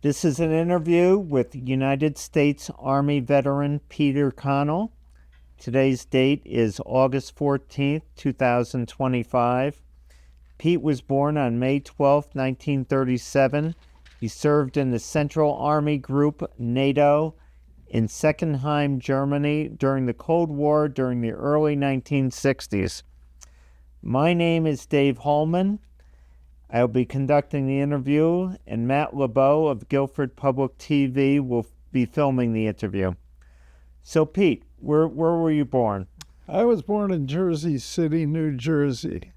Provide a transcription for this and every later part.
This is an interview with United States Army veteran Peter Connal. Today's date is August 14th, 2025. Pete was born on May 12, 1937. He served in the Central Army Group NATO in Seckenheim, Germany during the Cold War during the early 1960s. My name is Dave Holman. I'll be conducting the interview, and Matt LeBeau of Guilford Public TV will be filming the interview. So, Pete, where were you born? I was born in Jersey City, New Jersey.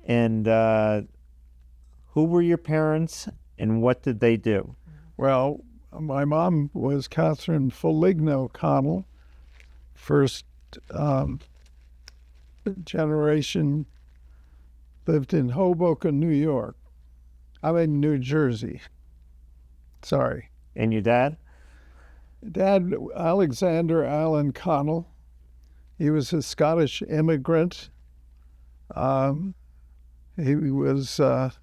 And who were your parents, and what did they do? Well, my mom was Catherine Foligno Connal, first generation, lived in Hoboken, New York. New Jersey. Sorry. And your dad? Dad, Alexander Allen Connal. He was a Scottish immigrant. He was a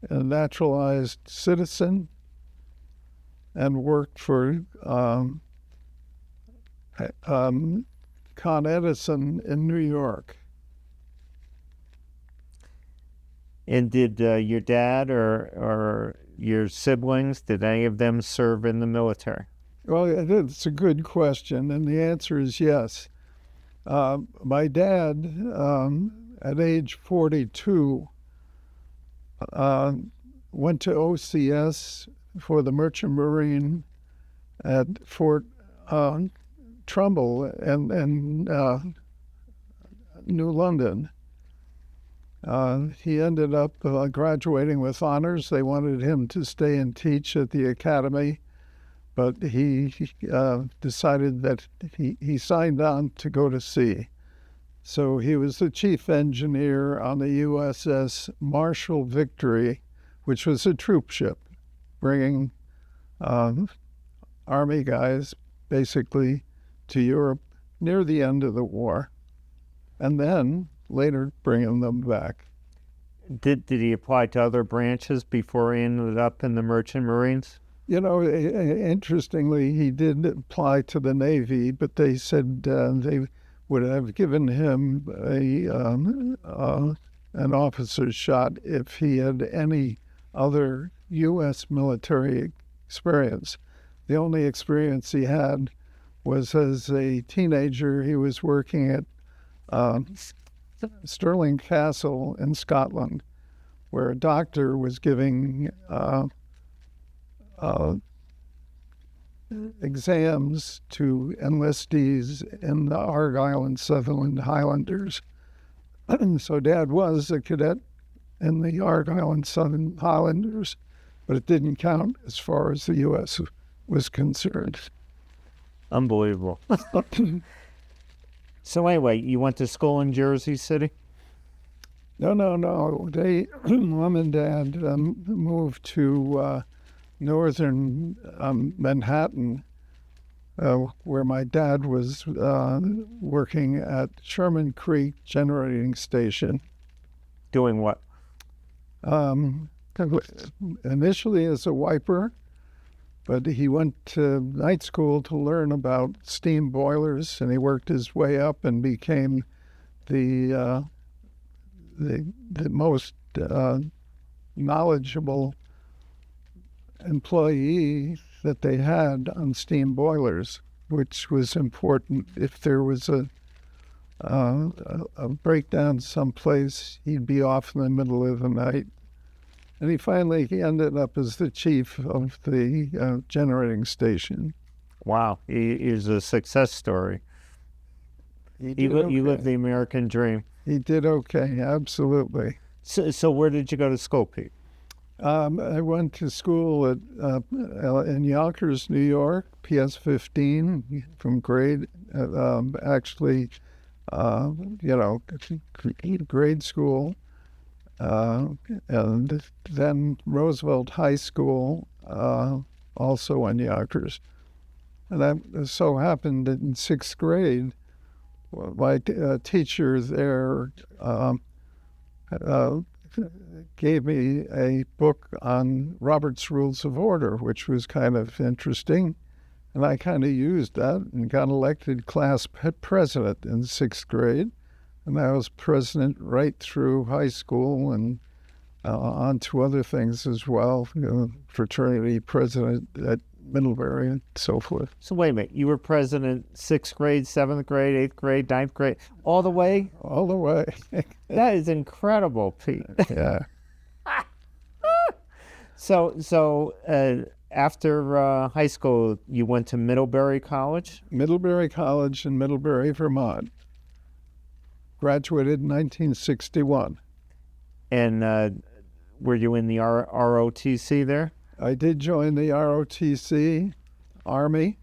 naturalized citizen and worked for Con Edison in New York. And did your dad or your siblings, did any of them serve in the military? Well, it's a good question, and the answer is yes. My dad, at age 42, went to OCS for the Merchant Marine at Fort Trumbull and New London. He ended up graduating with honors. They wanted him to stay and teach at the academy, but he decided that he signed on to go to sea. So he was the chief engineer on the USS Marshall Victory, which was a troop ship bringing Army guys basically to Europe near the end of the war, and then later bringing them back. Did he apply to other branches before he ended up in the Merchant Marines? You know, interestingly, he did apply to the Navy, but they said they would have given him an officer's shot if he had any other U.S. military experience. The only experience he had was as a teenager. He was working at Stirling Castle in Scotland, where a doctor was giving exams to enlistees in the Argyll and Sutherland Highlanders. So Dad was a cadet in the Argyll and Sutherland Highlanders, but it didn't count as far as the U.S. was concerned. Unbelievable. So anyway, you went to school in Jersey City? No. Mom and Dad moved to northern Manhattan, where my dad was working at Sherman Creek Generating Station. Doing what? Initially as a wiper, but he went to night school to learn about steam boilers, and he worked his way up and became the most knowledgeable employee that they had on steam boilers, which was important. If there was a breakdown someplace, he'd be off in the middle of the night. And he ended up as the chief of the generating station. Wow, he's a success story. He lived the American dream. He did okay, absolutely. So where did you go to school, Pete? I went to school in Yonkers, New York, PS 15, from grade school. And then Roosevelt High School, also in Yonkers. And that so happened that in sixth grade, my teacher there gave me a book on Robert's Rules of Order, which was kind of interesting. And I kind of used that and got elected class president in sixth grade. And I was president right through high school and on to other things as well, fraternity president at Middlebury and so forth. So wait a minute, you were president 6th grade, 7th grade, 8th grade, 9th grade, all the way? All the way. That is incredible, Pete. Yeah. So after high school, you went to Middlebury College? Middlebury College in Middlebury, Vermont. Graduated in 1961. And were you in the ROTC there? I did join the ROTC, Army.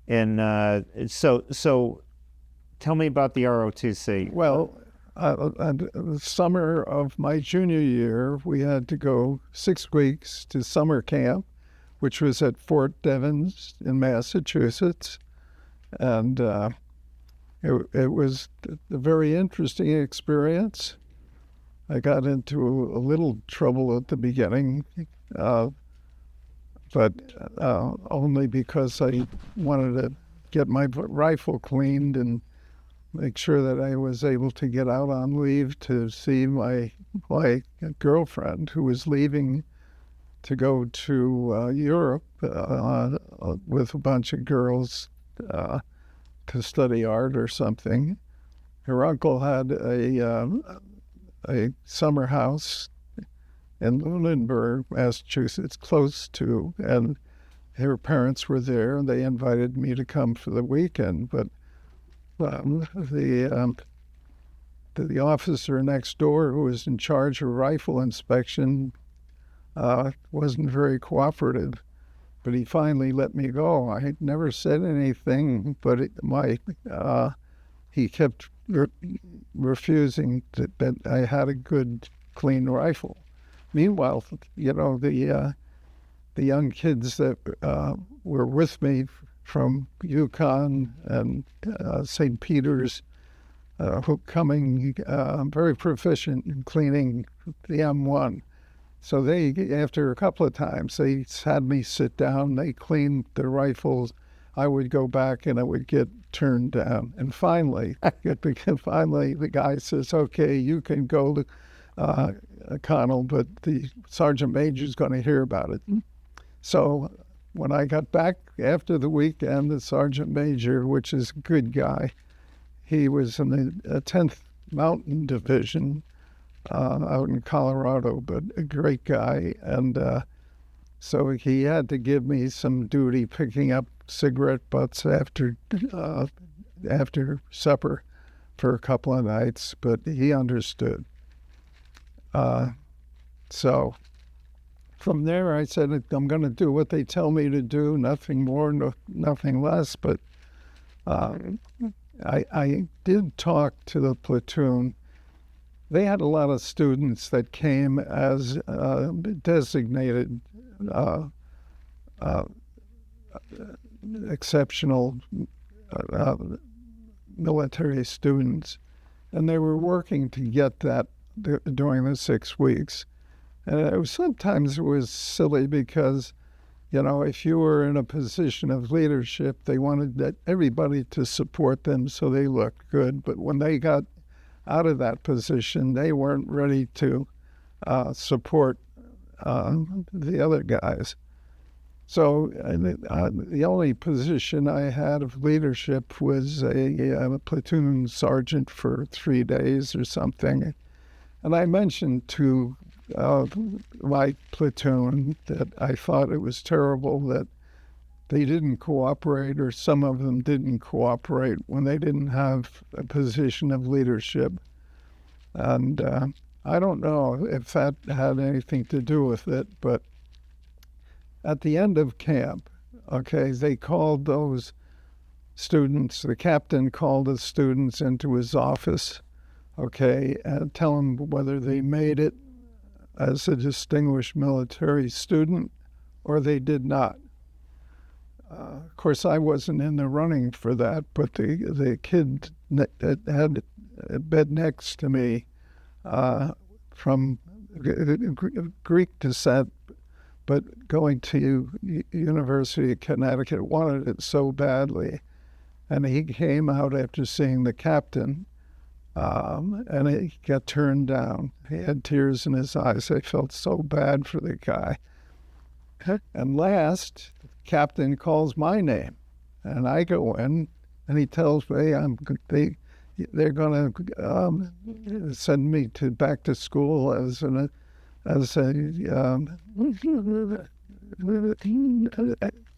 And so tell me about the ROTC. Well, the summer of my junior year, we had to go 6 weeks to summer camp, which was at Fort Devens in Massachusetts. And it was a very interesting experience. I got into a little trouble at the beginning, but only because I wanted to get my rifle cleaned and make sure that I was able to get out on leave to see my girlfriend, who was leaving to go to Europe with a bunch of girls to study art or something. Her uncle had a summer house in Lunenburg, Massachusetts, close to, and her parents were there, and they invited me to come for the weekend. But the officer next door, who was in charge of rifle inspection, wasn't very cooperative. But he finally let me go. I had never said anything, but he kept refusing that I had a good, clean rifle. Meanwhile, the young kids that were with me from Yukon and St. Peter's, who coming very proficient in cleaning the M1. So they, after a couple of times, they had me sit down. They cleaned the rifles. I would go back and I would get turned down. And finally, the guy says, "Okay, you can go to Connal, but the sergeant major is going to hear about it." So when I got back after the weekend, the sergeant major, which is a good guy, he was in the 10th Mountain Division out in Colorado, but a great guy. And so he had to give me some duty picking up cigarette butts after supper for a couple of nights, but he understood. So from there, I said, I'm going to do what they tell me to do, nothing more, nothing less. But I did talk to the platoon. They had a lot of students that came as designated exceptional military students, and they were working to get that during the 6 weeks. And sometimes it was silly because, if you were in a position of leadership, they wanted everybody to support them so they looked good. But when they got out of that position, they weren't ready to support the other guys. So the only position I had of leadership was a platoon sergeant for 3 days or something. And I mentioned to my platoon that I thought it was terrible that they didn't cooperate, or some of them didn't cooperate when they didn't have a position of leadership. And I don't know if that had anything to do with it, but at the end of camp, they called those students, the captain called the students into his office, and tell them whether they made it as a distinguished military student or they did not. Of course, I wasn't in the running for that, but the kid that had a bed next to me from Greek descent, but going to University of Connecticut, wanted it so badly. And he came out after seeing the captain, and he got turned down. He had tears in his eyes. I felt so bad for the guy. And last, the captain calls my name, and I go in, and he tells me they're going to send me back to school as a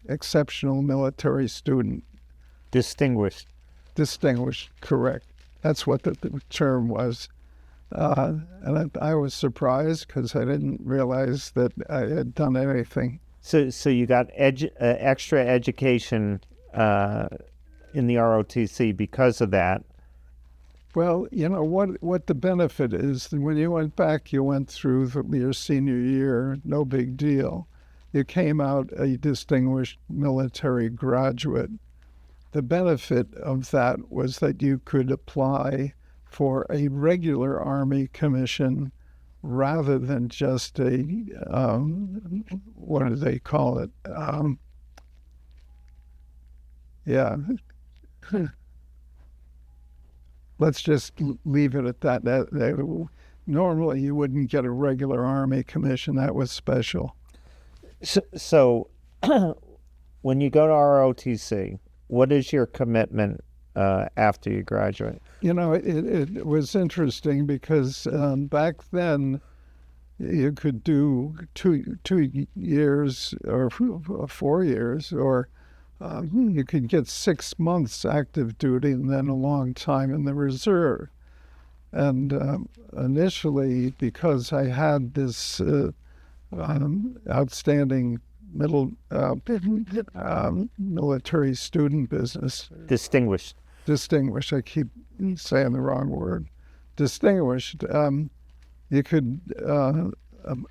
exceptional military student. Distinguished. Distinguished, correct. That's what the term was. And I was surprised because I didn't realize that I had done anything. So you got extra education in the ROTC because of that. Well, you know what the benefit is. When you went back, you went through your senior year, no big deal. You came out a distinguished military graduate. The benefit of that was that you could apply for a regular Army commission rather than just a, what do they call it? Let's just leave it at that. Normally, you wouldn't get a regular Army commission. That was special. So when you go to ROTC, what is your commitment after you graduate? You know, it was interesting because back then you could do 2 years or 4 years, or you could get 6 months active duty and then a long time in the reserve. And initially, because I had this outstanding military student business. Distinguished. I keep saying the wrong word. Distinguished. You could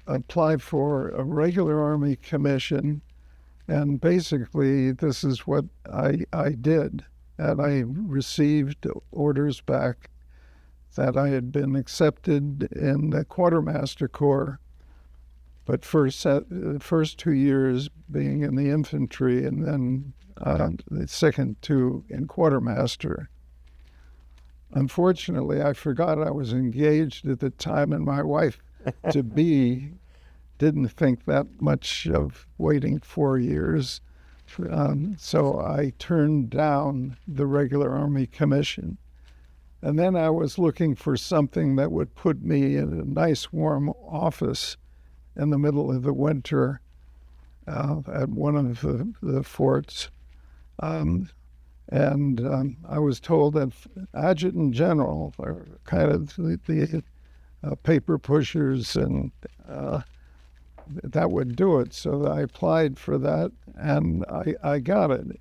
apply for a regular Army commission, and basically this is what I did. And I received orders back that I had been accepted in the Quartermaster Corps, but the first 2 years being in the infantry, and then the second 2 in Quartermaster. Unfortunately, I forgot I was engaged at the time, and my wife to-be didn't think that much of waiting 4 years. So I turned down the regular Army commission. And then I was looking for something that would put me in a nice warm office in the middle of the winter at one of the forts. And I was told that adjutant general, or kind of the paper pushers, and that would do it. So I applied for that, and I got it,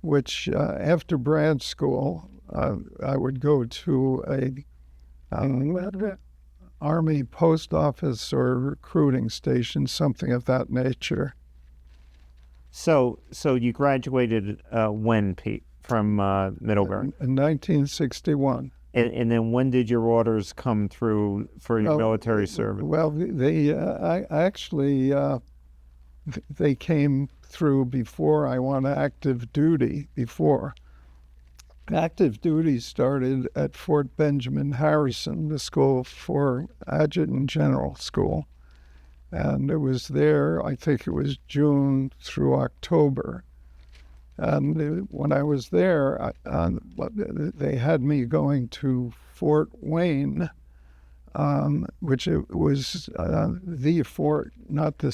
which after branch school, I would go to a Army post office or recruiting station, something of that nature. So you graduated when, Pete, from Middlebury? In 1961. And then when did your orders come through for your military service? Well, they came through before I went active duty. Active duty started at Fort Benjamin Harrison, the school for Adjutant General School. And it was there, I think it was June through October. And when I was there, they had me going to Fort Wayne, which it was the fort, not the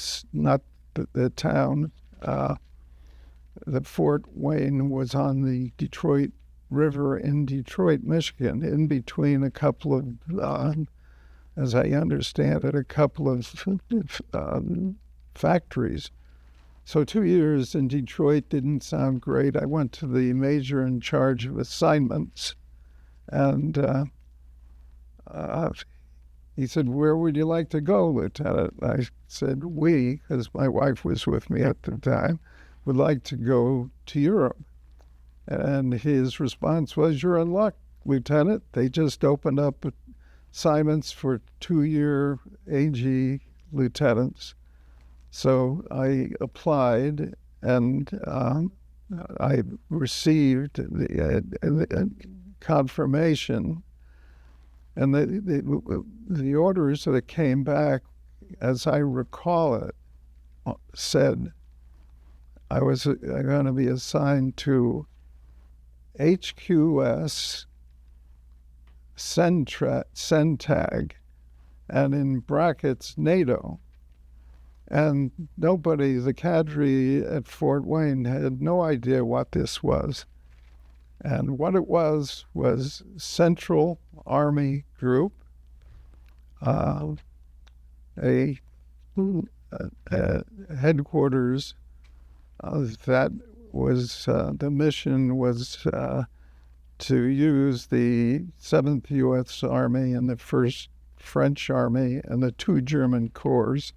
town. The Fort Wayne was on the Detroit River in Detroit, Michigan, in between a couple of, as I understand it, a couple of factories. So 2 years in Detroit didn't sound great. I went to the major in charge of assignments, and he said, "Where would you like to go, Lieutenant?" I said, "We," because my wife was with me at the time. would like to go to Europe. And his response was, "You're in luck, Lieutenant. They just opened up assignments for 2-year AG lieutenants." So I applied, and I received the confirmation. And the orders that came back, as I recall it, said I was going to be assigned to HQS CENTAG, and in brackets, NATO. And nobody, the cadre at Fort Wayne, had no idea what this was. And what it was Central Army Group, a headquarters that was, the mission was to use the 7th U.S. Army and the 1st French Army and the 2 German corps.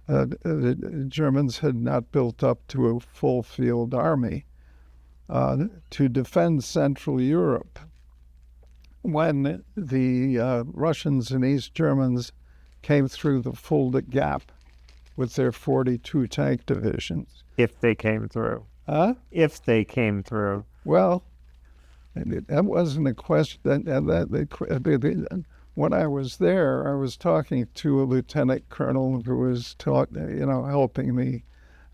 The Germans had not built up to a full field army to defend Central Europe when the Russians and East Germans came through the Fulda Gap with their 42 tank divisions. If they came through. Huh? If they came through. Well, that wasn't a question. When I was there, I was talking to a lieutenant colonel who was helping me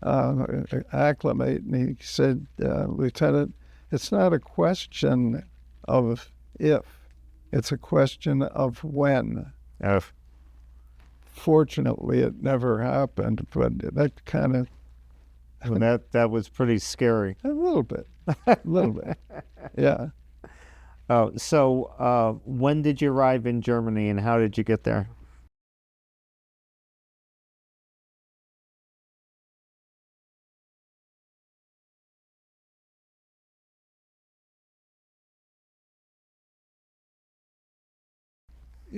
acclimate, and he said, "Lieutenant, it's not a question of if, it's a question of when." If. Fortunately, it never happened, but that kind of... That was pretty scary. A little bit. A little bit. Yeah. Oh, so when did you arrive in Germany, and how did you get there?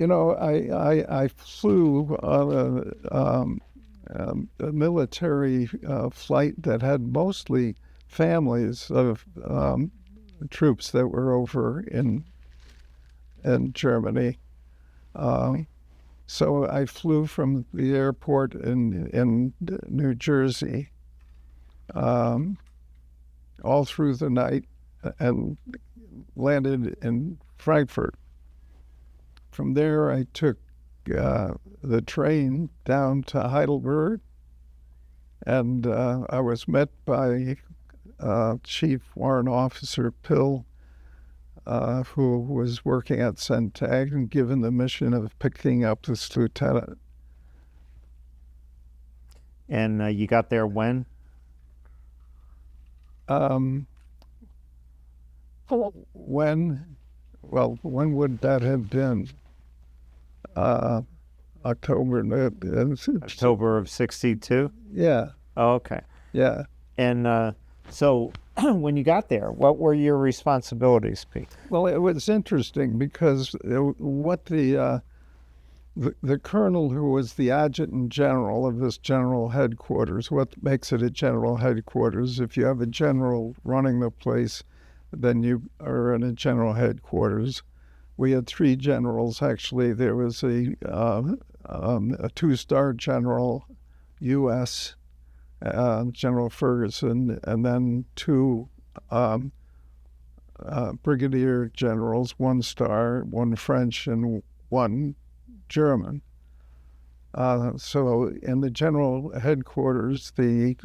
I flew on a military flight that had mostly families of troops that were over in Germany. So I flew from the airport in New Jersey all through the night and landed in Frankfurt. From there, I took the train down to Heidelberg, and I was met by Chief Warrant Officer Pill, who was working at CENTAG and given the mission of picking up this lieutenant. And you got there when? When would that have been? October of 62? Yeah. Oh, okay. Yeah. And so when you got there, what were your responsibilities, Pete? Well, it was interesting because what the colonel, who was the adjutant general of this general headquarters, what makes it a general headquarters? If you have a general running the place, then you are in a general headquarters. We had 3 generals, actually. There was a 2-star general, U.S., General Ferguson, and then 2 brigadier generals, 1 star, 1 French, and 1 German. So in the general headquarters, the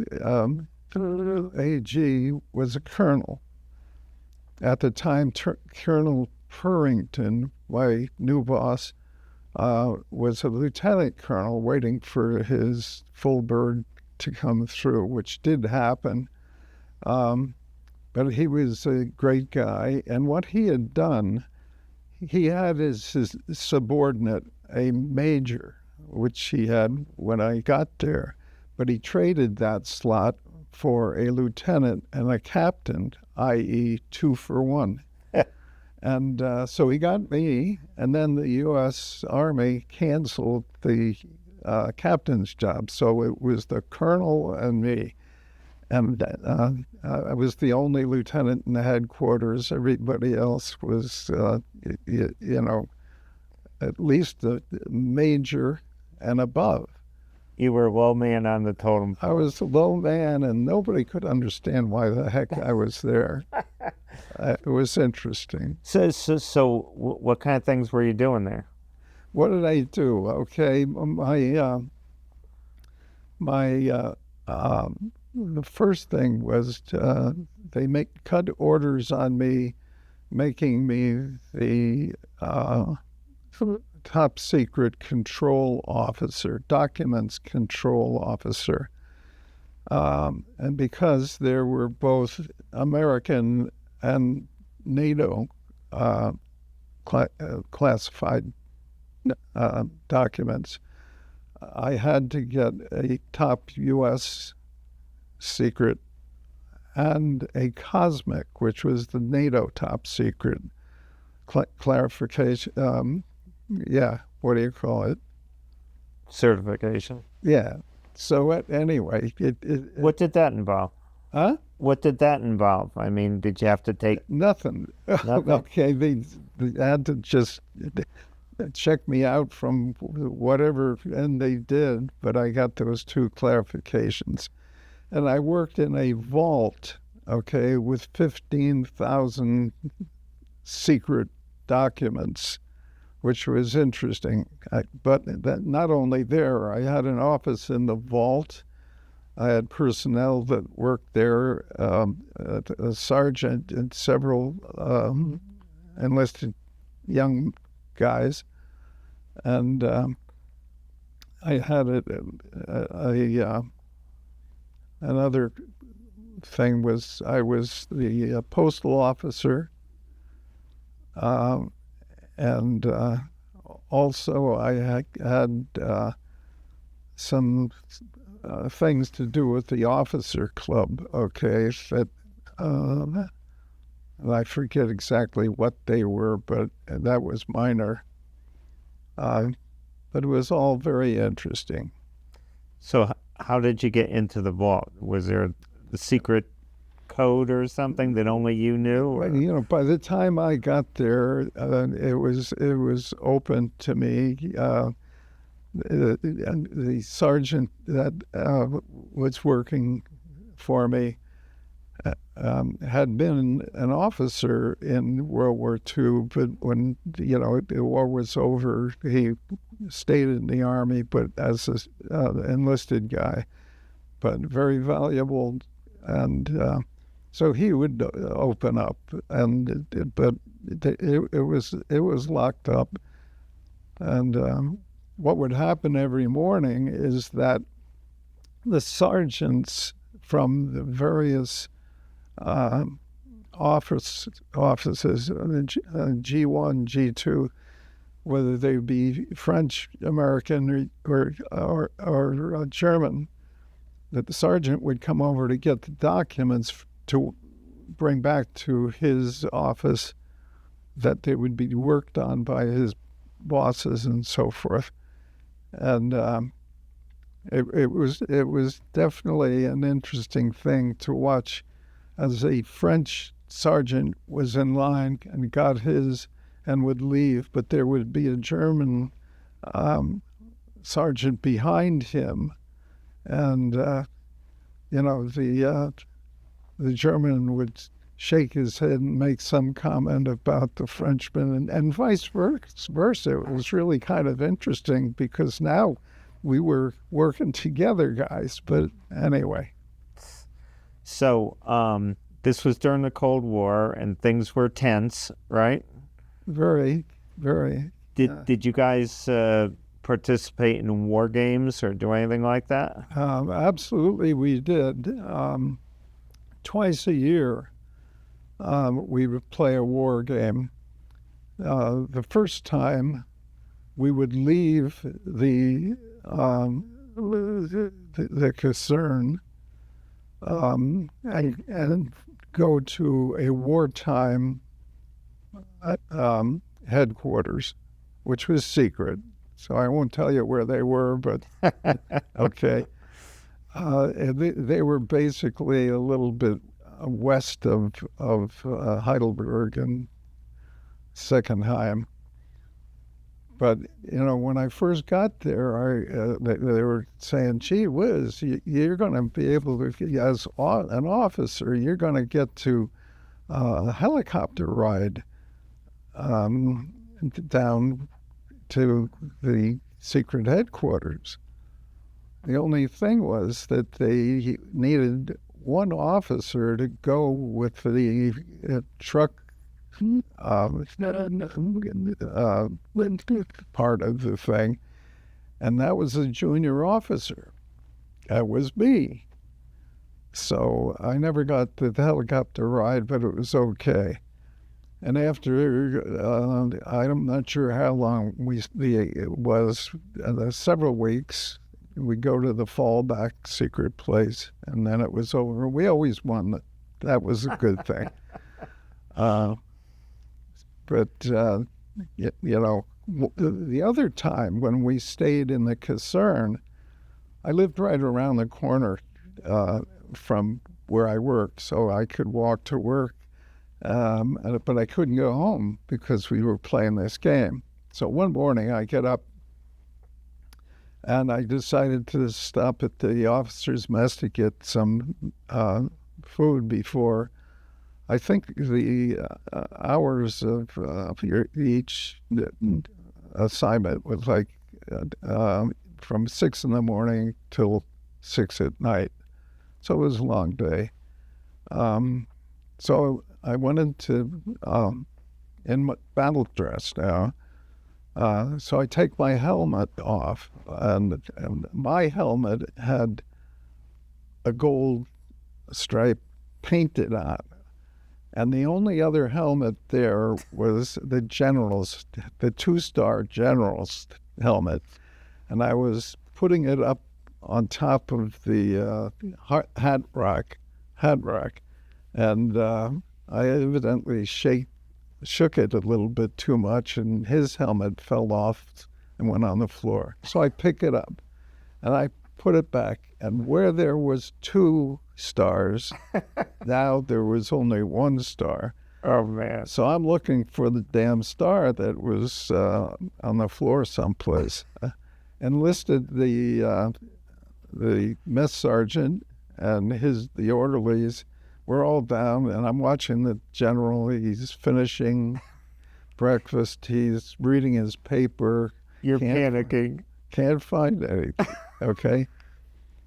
AG was a colonel. At the time, Colonel Purrington, my new boss, was a lieutenant colonel waiting for his full bird to come through, which did happen. But he was a great guy. And what he had done, he had his subordinate, a major, which he had when I got there. But he traded that slot for a lieutenant and a captain, i.e. 2 for 1. And so he got me, and then the U.S. Army canceled the captain's job. So it was the colonel and me. and I was the only lieutenant in the headquarters. Everybody else was, at least a major and above. You were a low man on the totem I pole. was a low man, and nobody could understand why the heck I was there. It was interesting. So, what kind of things were you doing there? What did I do? Okay, the first thing was they cut orders on me, making me the top secret control officer, documents control officer. And because there were both American and NATO classified documents, I had to get a top U.S. secret and a cosmic, which was the NATO top secret clarification. What do you call it? Certification. Yeah. So anyway, What did that involve? Huh? What did that involve? I mean, did you have to take Nothing. nothing? Okay, they had to just check me out from whatever end they did, but I got those two clarifications. And I worked in a vault, okay, with 15,000 secret documents, which was interesting. But not only there, I had an office in the vault. I had personnel that worked there, a sergeant and several enlisted young guys. And I had another thing was I was the postal officer, and also I had some things to do with the officer club. Okay, that I forget exactly what they were, but that was minor. But it was all very interesting. So, how did you get into the vault? Was there a secret code or something that only you knew? Or? Well, by the time I got there, it was open to me. The sergeant that was working for me had been an officer in World War II, but when the war was over, he stayed in the Army, but as an enlisted guy, but very valuable, and so he would open up, but it was locked up, and what would happen every morning is that the sergeants from the various offices, G1, G2, whether they be French, American, or German, that the sergeant would come over to get the documents to bring back to his office, that they would be worked on by his bosses and so forth. And it was definitely an interesting thing to watch, as a French sergeant was in line and got his and would leave, but there would be a German sergeant behind him, and the German would shake his head and make some comment about the Frenchman, and vice versa. It was really kind of interesting because now we were working together, guys. But anyway. So, this was during the Cold War, and things were tense, right? Very, very. Did you guys participate in war games or do anything like that? Absolutely, we did. Twice a year, we would play a war game. The first time, we would leave the caserne and go to a wartime headquarters, which was secret. So I won't tell you where they were, but okay. They were basically a little bit west of Heidelberg and Seckenheim. But when I first got there, they were saying, "Gee whiz, you're going to be able to, as an officer, you're going to get to a helicopter ride down to the secret headquarters." The only thing was that they needed one officer to go with the truck part of the thing, and that was a junior officer. That was me. So I never got the helicopter ride, but it was okay. And after, I'm not sure how long it was, several weeks, we go to the fallback secret place, and then it was over. We always won. That was a good thing. But the other time when we stayed in the caserne, I lived right around the corner from where I worked, so I could walk to work. But I couldn't go home because we were playing this game. So one morning I get up and I decided to stop at the officers' mess to get some food before. I think the hours of each assignment was like from 6 in the morning till 6 at night. So it was a long day. So I went into in battle dress now. So I take my helmet off, and my helmet had a gold stripe painted on. And the only other helmet there was the general's, the 2-star general's helmet. And I was putting it up on top of the hat rack. And I evidently shook it a little bit too much, and his helmet fell off and went on the floor. So I pick it up, and I put it back. And where there was 2 stars, now there was only 1 star. Oh, man. So I'm looking for the damn star that was on the floor someplace. Enlisted the mess sergeant and the orderlies. We're all down, and I'm watching the general. He's finishing breakfast. He's reading his paper. You're panicking. Can't find anything, okay?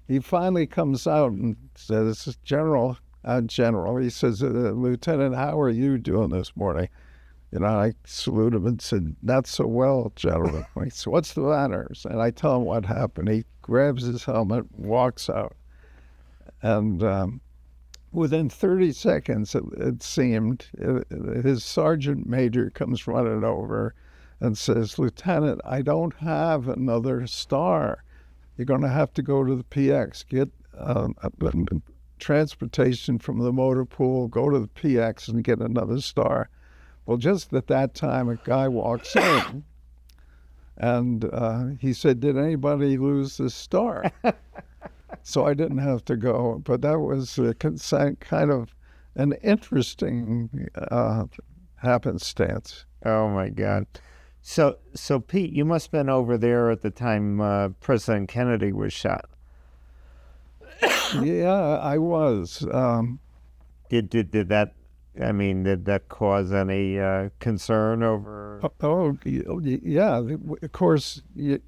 He finally comes out and says, General, he says, Lieutenant, how are you doing this morning? I salute him and said, not so well, General. He said, what's the matter? And I tell him what happened. He grabs his helmet, walks out. And within 30 seconds, it seemed, his sergeant major comes running over and says, Lieutenant, I don't have another star. You're going to have to go to the PX, get transportation from the motor pool, go to the PX and get another star. Well, just at that time, a guy walks in, and he said, did anybody lose the star? So I didn't have to go, but that was kind of an interesting happenstance. Oh, my God. So Pete, you must have been over there at the time President Kennedy was shot. Yeah, I was. Did that cause any concern over? Oh, yeah. Of course, we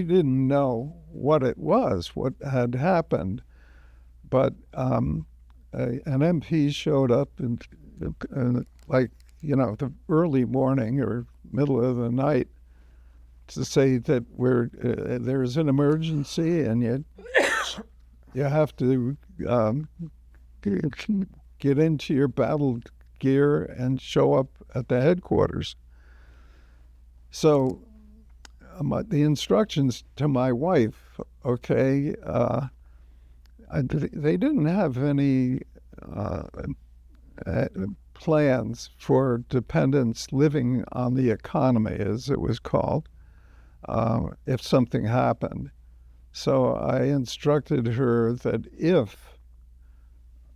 didn't know what it was, what had happened, but an MP showed up and the early morning or middle of the night to say that there's an emergency and you have to get into your battle gear and show up at the headquarters. So the instructions to my wife, okay, they didn't have any plans for dependents living on the economy, as it was called, if something happened. So I instructed her that if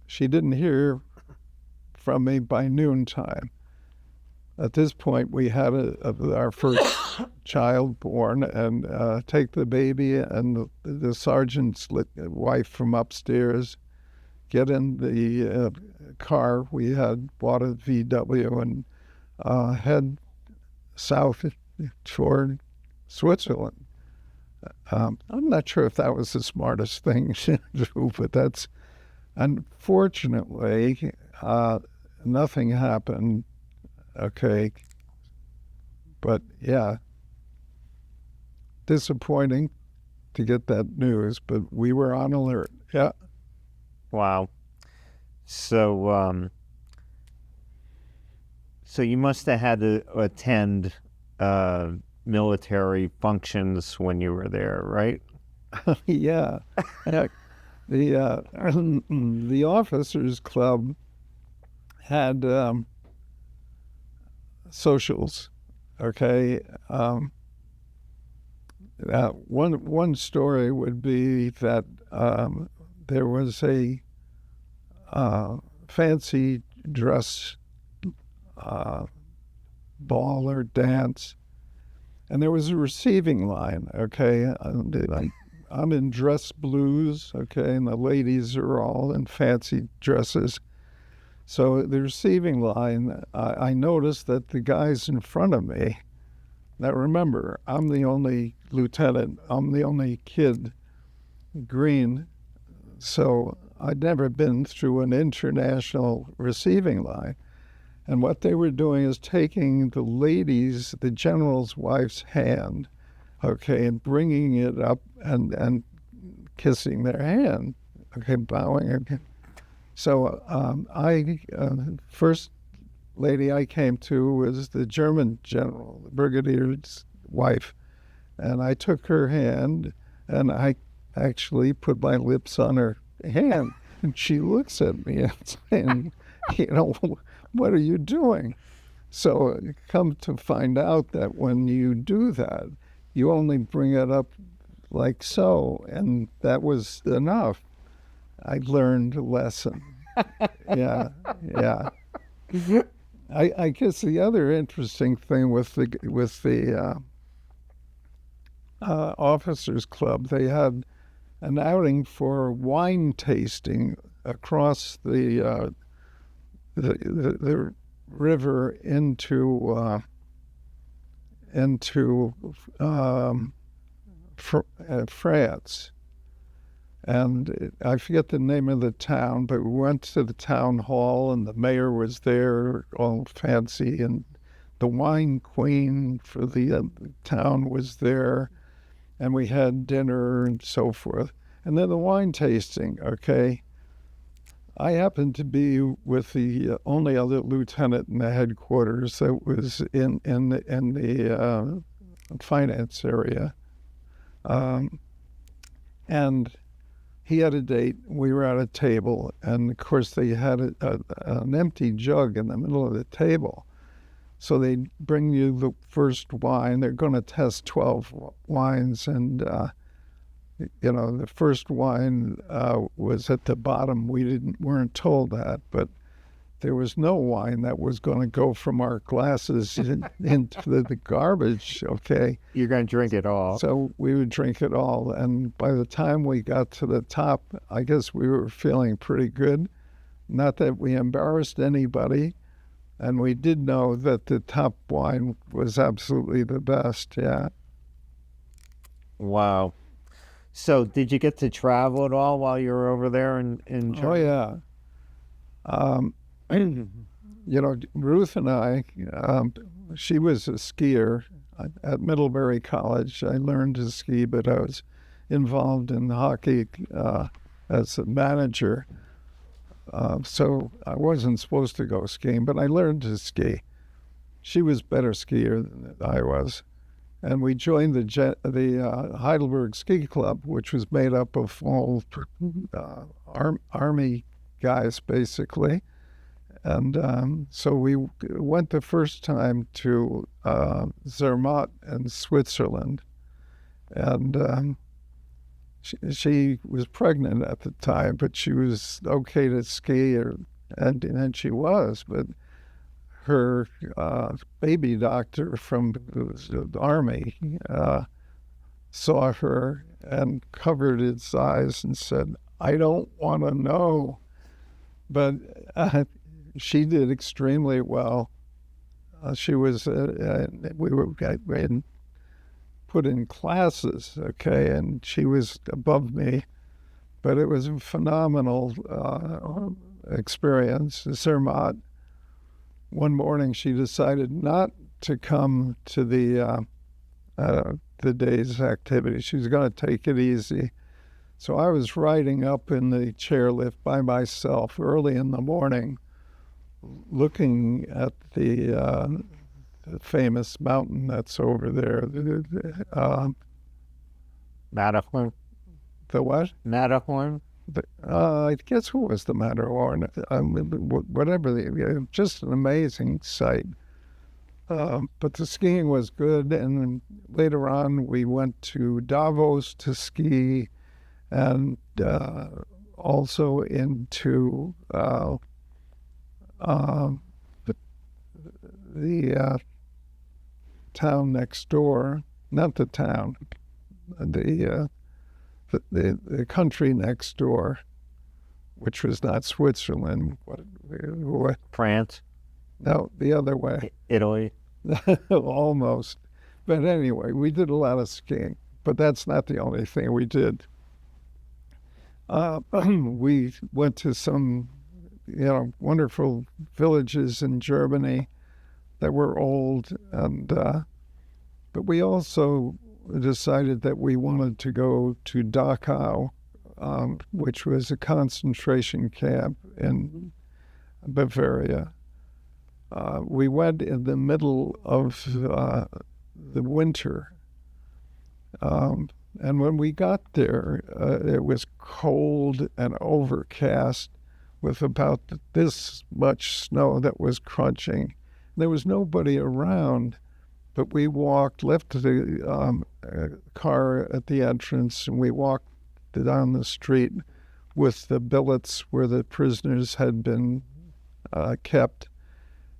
she didn't hear from me by noontime, at this point we had our first child born, and take the baby and the sergeant's wife from upstairs, get in the car. We had bought a VW and head south toward Switzerland. I'm not sure if that was the smartest thing to do, but that's unfortunately nothing happened. Okay, but yeah, disappointing to get that news, but we were on alert. Yeah. Wow. So, so you must have had to attend military functions when you were there, right? Yeah. Heck, the officers club had socials. Okay. One story would be that there was a fancy dress ball or dance, and there was a receiving line. Okay, I'm in dress blues. Okay, and the ladies are all in fancy dresses. So the receiving line, I noticed that the guys in front of me. Now remember, I'm the only lieutenant. I'm the only kid, green. So I'd never been through an international receiving line. And what they were doing is taking the ladies, the general's wife's hand, okay, and bringing it up and kissing their hand, okay, bowing. So first lady I came to was the German general, the brigadier's wife. And I took her hand and I actually put my lips on her hand. And she looks at me and saying, what are you doing? So come to find out that when you do that, you only bring it up like so. And that was enough. I learned a lesson. Yeah. I guess the other interesting thing with the officers club, they had an outing for wine tasting across the river into France. And I forget the name of the town, but we went to the town hall and the mayor was there, all fancy, and the wine queen for the town was there, and we had dinner and so forth. And then the wine tasting, okay? I happened to be with the only other lieutenant in the headquarters that was in the finance area. And he had a date. We were at a table, and of course they had an empty jug in the middle of the table. So they bring you the first wine. They're going to test 12 wines, and the first wine was at the bottom. We weren't told that, but there was no wine that was going to go from our glasses into the garbage, okay? You're going to drink it all. So we would drink it all. And by the time we got to the top, I guess we were feeling pretty good. Not that we embarrassed anybody. And we did know that the top wine was absolutely the best, yeah. Wow. So did you get to travel at all while you were over there in Germany? Oh, yeah. Ruth and I, she was a skier at Middlebury College. I learned to ski, but I was involved in hockey as a manager. So I wasn't supposed to go skiing, but I learned to ski. She was a better skier than I was. And we joined the Heidelberg Ski Club, which was made up of all Army guys, basically. And so we went the first time to Zermatt in Switzerland. And she was pregnant at the time, but she was okay to ski, and she was. But her baby doctor from the Army saw her and covered its eyes and said, "I don't want to know." But she did extremely well. She was, we were put in classes, okay, and she was above me, but it was a phenomenal experience. Zermatt, one morning she decided not to come to the day's activity. She was going to take it easy. So I was riding up in the chairlift by myself early in the morning, looking at the famous mountain that's over there. Matterhorn? The what? Matterhorn? I guess what was the Matterhorn? Whatever. Just an amazing sight. But the skiing was good, and then later on we went to Davos to ski, and also into the town next door, not the town, the country next door, which was not Switzerland. What? France? No, the other way. Italy? Almost. But anyway, we did a lot of skiing, but that's not the only thing we did. We went to some, wonderful villages in Germany that were old, and but we also decided that we wanted to go to Dachau, which was a concentration camp in Bavaria. We went in the middle of the winter, and when we got there, it was cold and overcast with about this much snow that was crunching. There was nobody around, but we left the car at the entrance, and we walked down the street with the billets where the prisoners had been kept.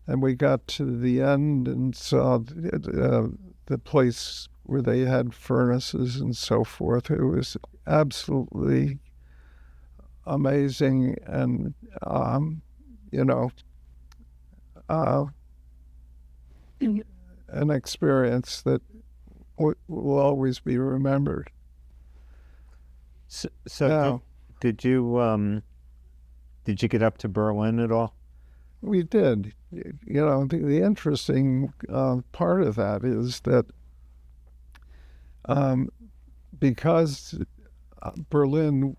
And we got to the end and saw the place where they had furnaces and so forth. It was absolutely amazing, and an experience that will always be remembered. So now, did you get up to Berlin at all? We did. The interesting part of that is that because Berlin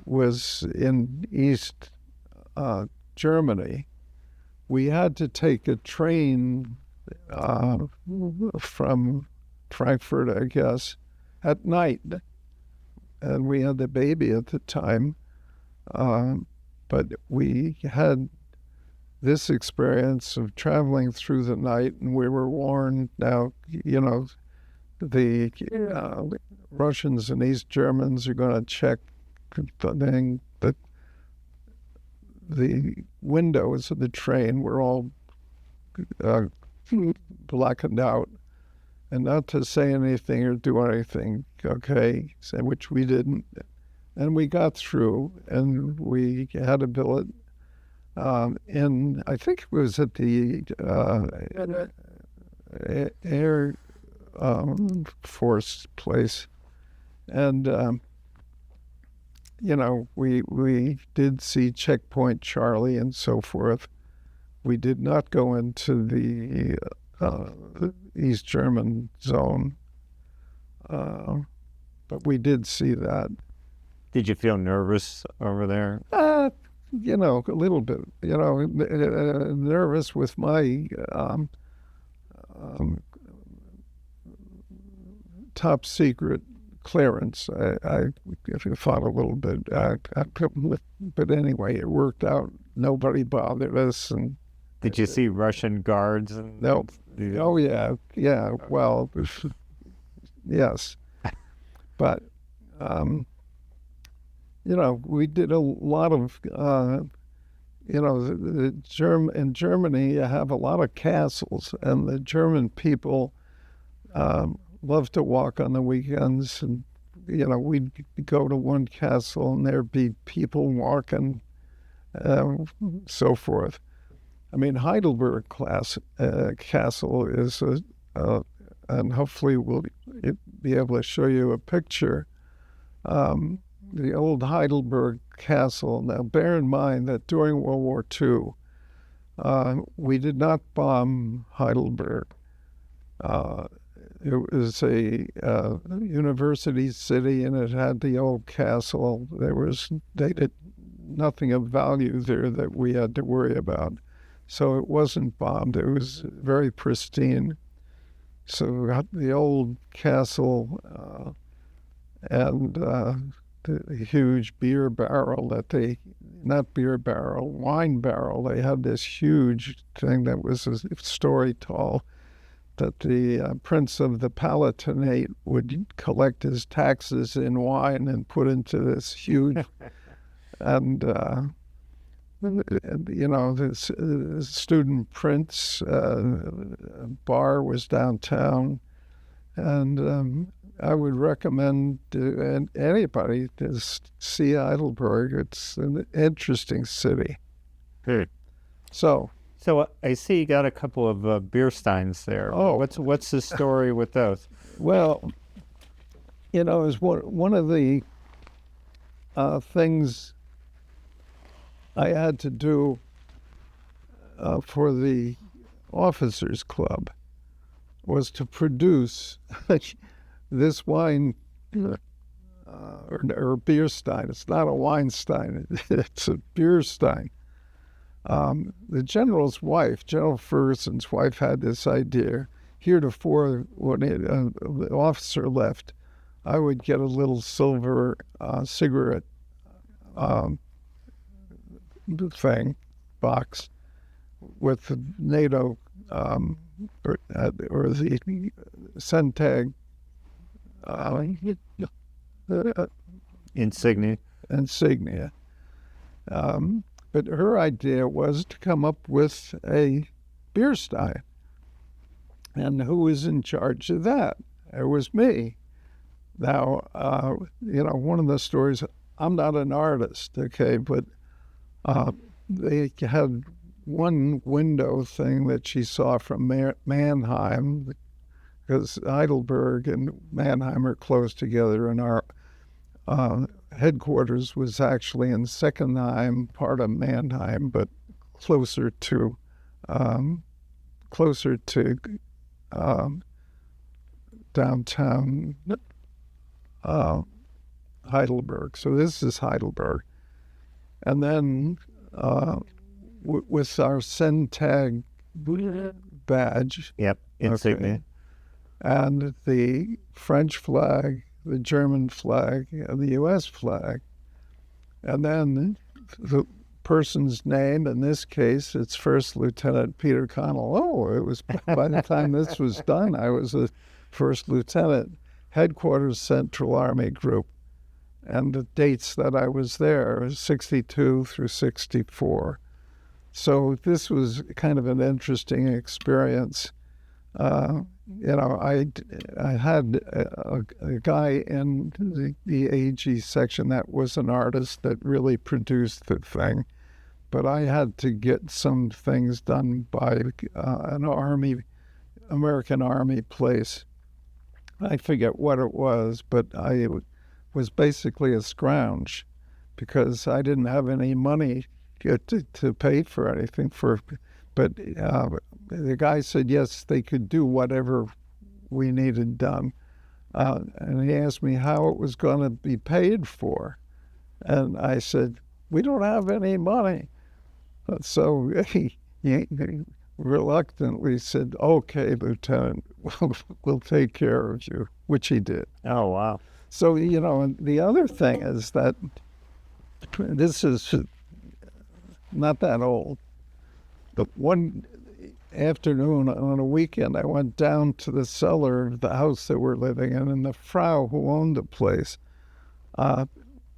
was in East Germany, we had to take a train from Frankfurt, I guess, at night. And we had the baby at the time. But we had this experience of traveling through the night, and we were warned. Now, the Russians and East Germans are going to check that the windows of the train were all blackened out, and not to say anything or do anything, okay, which we didn't. And we got through, and we had a billet I think it was at the Air Force place. And, we did see Checkpoint Charlie and so forth. We did not go into the East German zone, but we did see that. Did you feel nervous over there? A little bit, nervous with my top secret clearance. I thought a little bit, but anyway, it worked out. Nobody bothered us. And did you see Russian guards? No. Oh, yeah. Well, yes. But we did a lot of, in Germany, you have a lot of castles, and the German people love to walk on the weekends. And, we'd go to one castle, and there'd be people walking, so forth. I mean, Heidelberg Castle is and hopefully we'll be able to show you a picture. The old Heidelberg Castle. Now, bear in mind that during World War II, we did not bomb Heidelberg. It was a university city, and it had the old castle. They did nothing of value there that we had to worry about. So it wasn't bombed. It was very pristine. So we got the old castle and the huge beer barrel wine barrel. They had this huge thing that was a story tall that the Prince of the Palatinate would collect his taxes in wine and put into this huge, and the student prince bar was downtown, and I would recommend to anybody to see Heidelberg. It's an interesting city. So I see you got a couple of beer steins there. Oh. What's the story with those? Well, is one of the things I had to do for the Officers Club was to produce this wine or beer stein. It's not a wine stein, it's a beer stein. The general's wife, General Ferguson's wife, had this idea. Heretofore, when the officer left, I would get a little silver cigarette box with the NATO or the Centag insignia. But her idea was to come up with a beer stein. And who was in charge of that? It was me. Now, one of the stories, I'm not an artist, okay, but they had one window thing that she saw from Mannheim, because Heidelberg and Mannheim are close together, and our headquarters was actually in Seckenheim, part of Mannheim, but closer to downtown Heidelberg. So this is Heidelberg. And then with our Centag badge. Yep, insignia. Okay, and the French flag, the German flag, and the U.S. flag. And then the person's name, in this case, it's First Lieutenant Peter Connal. Oh, it was by the time this was done, I was a first lieutenant, Headquarters Central Army Group. And the dates that I was there, 62 through 64. So this was kind of an interesting experience. I had a guy in the AG section that was an artist that really produced the thing, but I had to get some things done by an American Army place. I forget what it was, but I was basically a scrounge because I didn't have any money to pay for anything but the guy said yes, they could do whatever we needed done, and he asked me how it was going to be paid for, and I said we don't have any money. So he reluctantly said, "Okay, Lieutenant, we'll take care of you," which he did. Oh, wow. So, and the other thing is that this is not that old, but one afternoon on a weekend, I went down to the cellar of the house that we're living in, and the Frau who owned the place,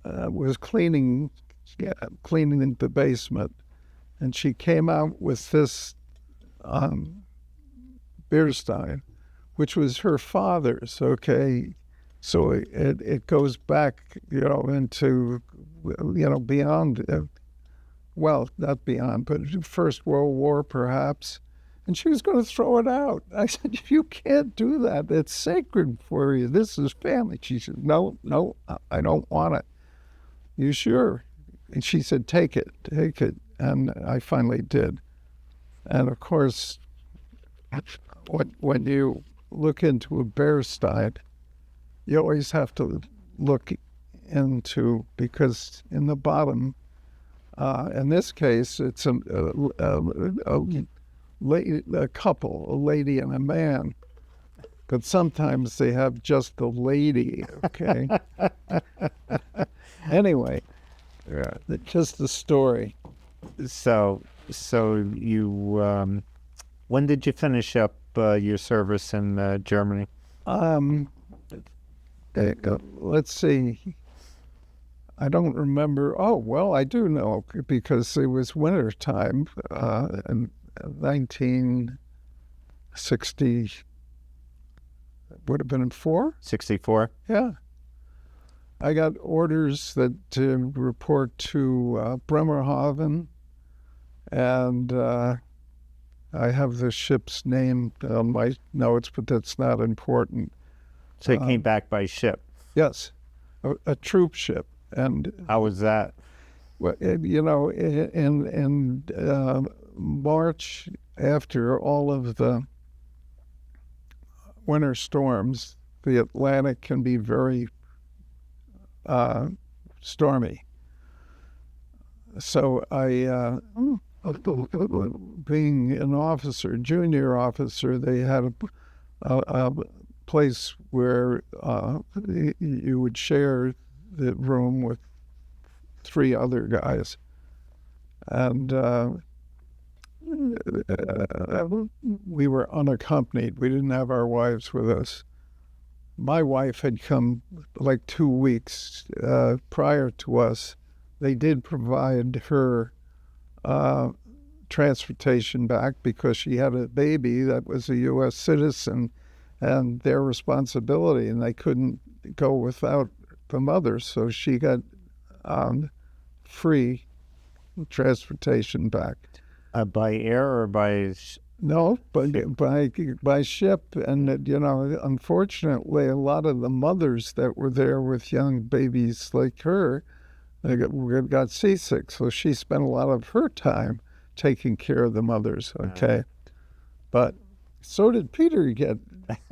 was cleaning the basement, and she came out with this beer stein, which was her father's. Okay, so it goes back, into, beyond. Well, not beyond, but First World War, perhaps. And she was going to throw it out. I said, "You can't do that. It's sacred for you. This is family." She said, "No, I don't want it." "You sure?" And she said, take it. And I finally did. And of course, when you look into a bear stein, you always have to look into, because in the bottom, in this case, it's a couple, a lady and a man. But sometimes they have just the lady, okay? Anyway, just the story. So you, when did you finish up your service in Germany? Let's see. I don't remember. Oh, well, I do know, because it was winter time in 1960. Would have been 64. Yeah. I got orders to report to Bremerhaven, and I have the ship's name on my notes, but that's not important. So you came back by ship. Yes, a troop ship. And how was that? Well, in March, after all of the winter storms, the Atlantic can be very stormy. So I, being an officer, junior officer, they had a place where you would share the room with 3 other guys. And we were unaccompanied. We didn't have our wives with us. My wife had come like 2 weeks prior to us. They did provide her transportation back because she had a baby that was a U.S. citizen, and their responsibility, and they couldn't go without the mother, so she got free transportation back. By air or by? No, but by ship. And unfortunately, a lot of the mothers that were there with young babies like her, they got seasick. So she spent a lot of her time taking care of the mothers. Okay, but so did Peter get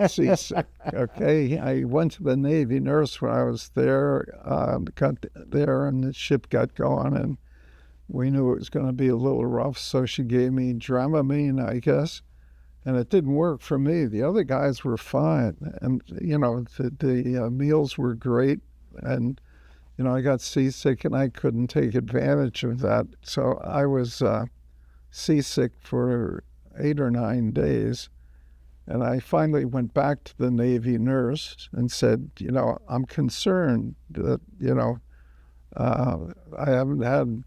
seasick. Okay, I went to the Navy nurse when I was there, got there, and the ship got going, and we knew it was going to be a little rough, so she gave me Dramamine, I guess, and it didn't work for me. The other guys were fine, and the meals were great, and I got seasick, and I couldn't take advantage of that, so I was seasick for 8 or 9 days. And I finally went back to the Navy nurse and said, I'm concerned that, I haven't had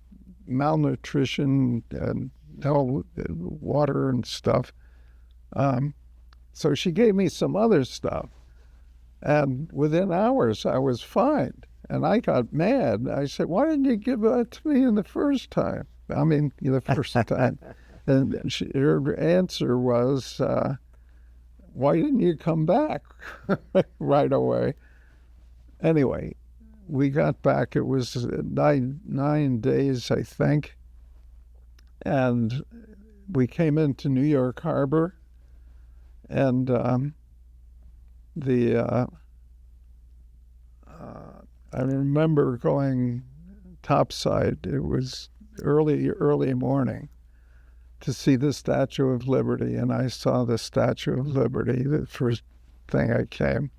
malnutrition and no water and stuff. So she gave me some other stuff. And within hours, I was fine. And I got mad. I said, "Why didn't you give that to me the first time?" The first time. And her answer was, "Why didn't you come back right away?" Anyway, we got back. It was 9 days, I think. And we came into New York Harbor. And I remember going topside. It was early morning to see the Statue of Liberty, and I saw the Statue of Liberty the first thing I came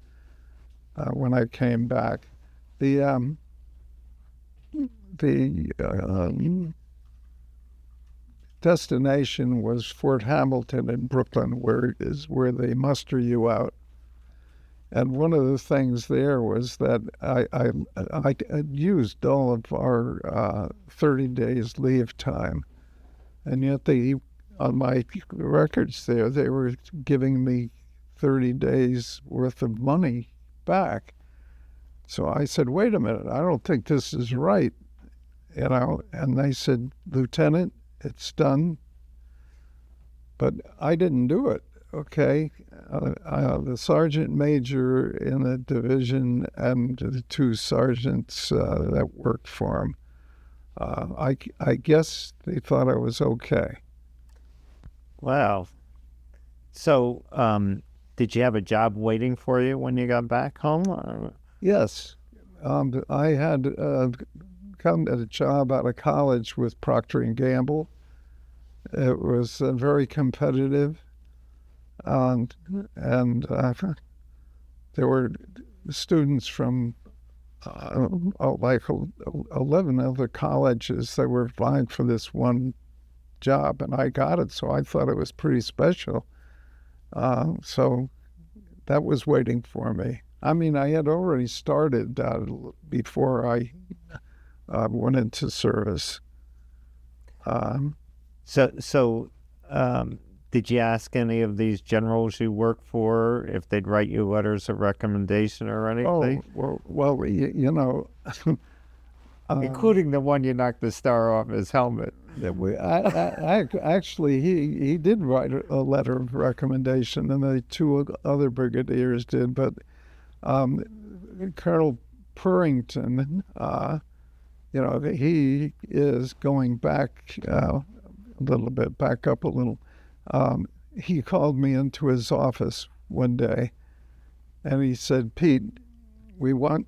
when I came back. The destination was Fort Hamilton in Brooklyn, where they muster you out. And one of the things there was that I used all of our 30 days leave time, and yet on my records there, they were giving me 30 days worth of money back. So I said, wait a minute, I don't think this is right. And they said, Lieutenant, it's done. But I didn't do it, okay? The sergeant major in the division and the two sergeants that worked for him, I guess they thought I was okay. Wow. So, did you have a job waiting for you when you got back home? Yes. I had come at a job out of college with Procter & Gamble. It was very competitive, and there were students from like 11 other colleges that were vying for this one job, and I got it, so I thought it was pretty special. So that was waiting for me. I mean, I had already started before I went into service. So, did you ask any of these generals you work for if they'd write you letters of recommendation or anything? Well, you know, including the one you knocked the star off his helmet. Actually, he did write a letter of recommendation, and the two other brigadiers did. But Colonel Purrington, you know, he is going back a little bit, back up a little. He called me into his office one day, and he said, Pete, we want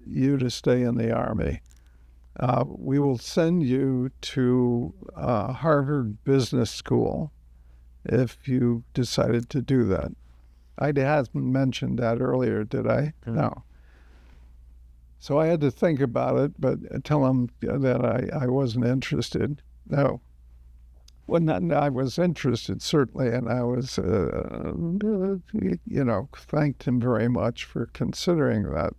you to stay in the Army. We will send you to Harvard Business School if you decided to do that. I hadn't mentioned that earlier, did I? Mm-hmm. No. So I had to think about it, but tell him that I wasn't interested. No. Well, I was interested, certainly, and I was, you know, thanked him very much for considering that.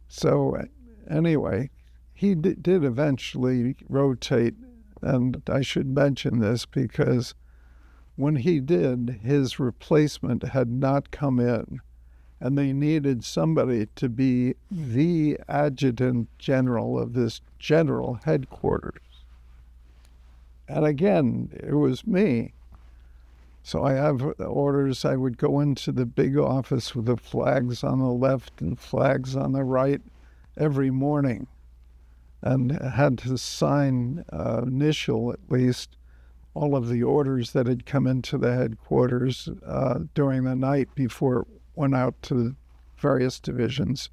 So anyway, he did eventually rotate, and I should mention this because when he did, his replacement had not come in, and they needed somebody to be the adjutant general of this general headquarters. And again, it was me. So I have orders. I would go into the big office with the flags on the left and flags on the right every morning, and had to sign, initial at least, all of the orders that had come into the headquarters during the night before it went out to the various divisions.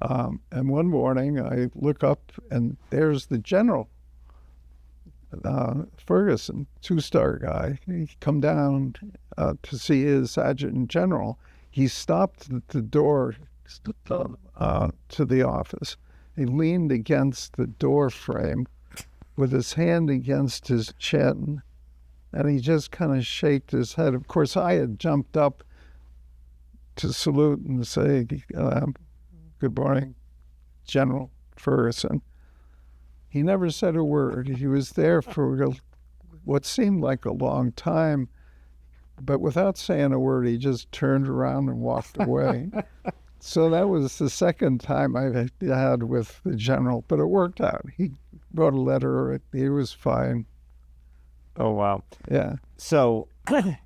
And one morning I look up and there's the general, Ferguson, two-star guy. He come down to see his adjutant general. He stopped at the door to the office. He leaned against the door frame with his hand against his chin, and he just kind of shaked his head. Of course, I had jumped up to salute and say, good morning, General Ferguson. He never said a word. He was there for what seemed like a long time, but without saying a word, he just turned around and walked away. So that was the second time I had with the general, but it worked out. He wrote a letter. He was fine. Oh, wow. Yeah. So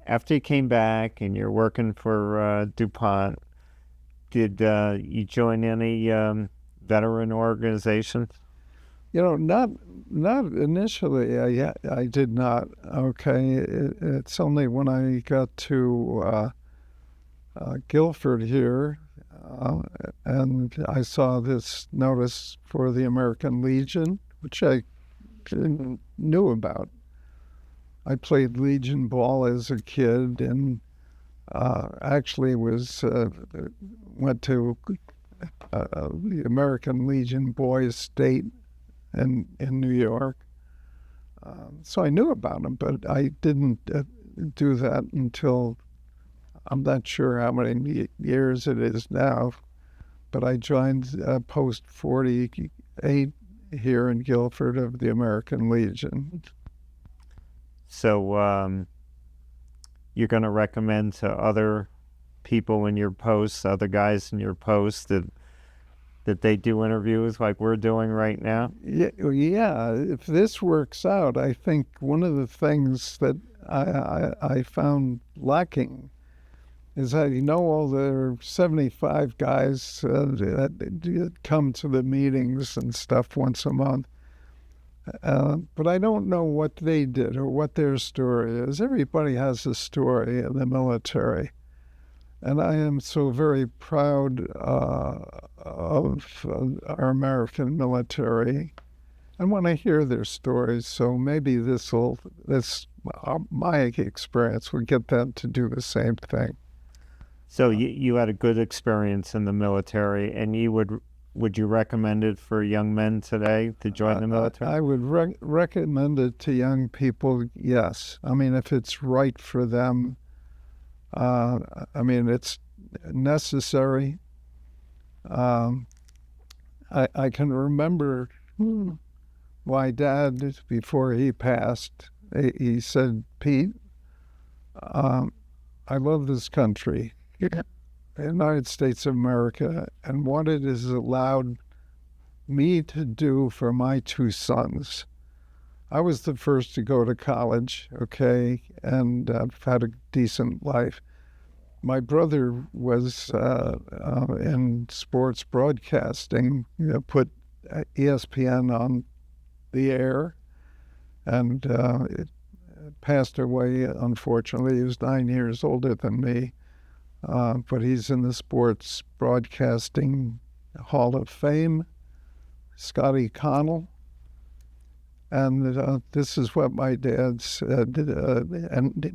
after you came back and you're working for DuPont, did you join any veteran organizations? You know, not initially. I did not. Okay, it's only when I got to Guilford here, and I saw this notice for the American Legion, which I knew about. I played Legion ball as a kid, and actually went to the American Legion Boys State in New York. So I knew about them, but I didn't do that until I'm not sure how many years it is now, but I joined post 48 here in Guilford of the American Legion. So you're going to recommend to other people in your posts, other guys in your posts, that they do interviews like we're doing right now? Yeah. If this works out, I think one of the things that I found lacking is that all the 75 guys that come to the meetings and stuff once a month. But I don't know what they did or what their story is. Everybody has a story in the military. And I am so very proud of our American military. I want to hear their stories, so maybe my experience will get them to do the same thing. So you had a good experience in the military, and would you recommend it for young men today to join the military? I would recommend it to young people, yes. I mean, if it's right for them, it's necessary. I can remember my dad, before he passed, he said, "Pete, I love this country, the United States of America, and what it has allowed me to do for my two sons. I was the first to go to college, okay, and I've had a decent life. My brother was in sports broadcasting, put ESPN on the air, and it passed away, unfortunately. He was 9 years older than me, but he's in the Sports Broadcasting Hall of Fame, Scotty Connal. And this is what my dad said. And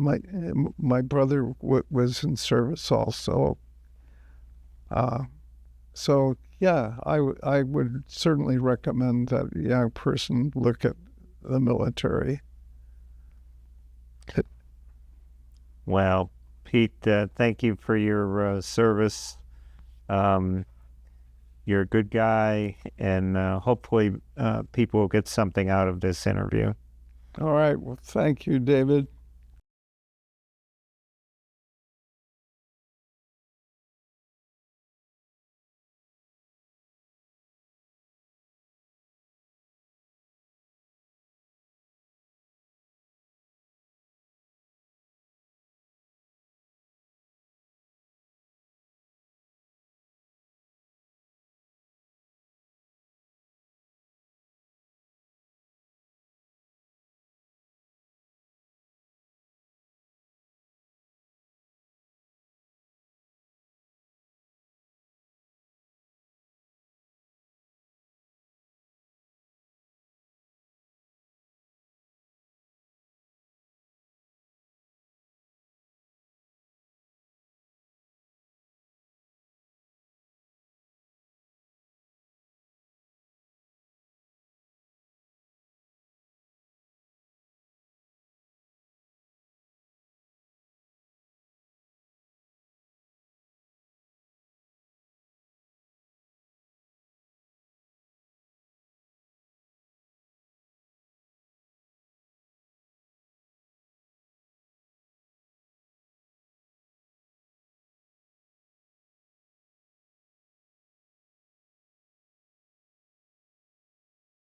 my brother was in service also. So, yeah, I would certainly recommend that a young person look at the military. Well, Pete, thank you for your service. You're a good guy, and hopefully people will get something out of this interview. All right. Well, thank you, David.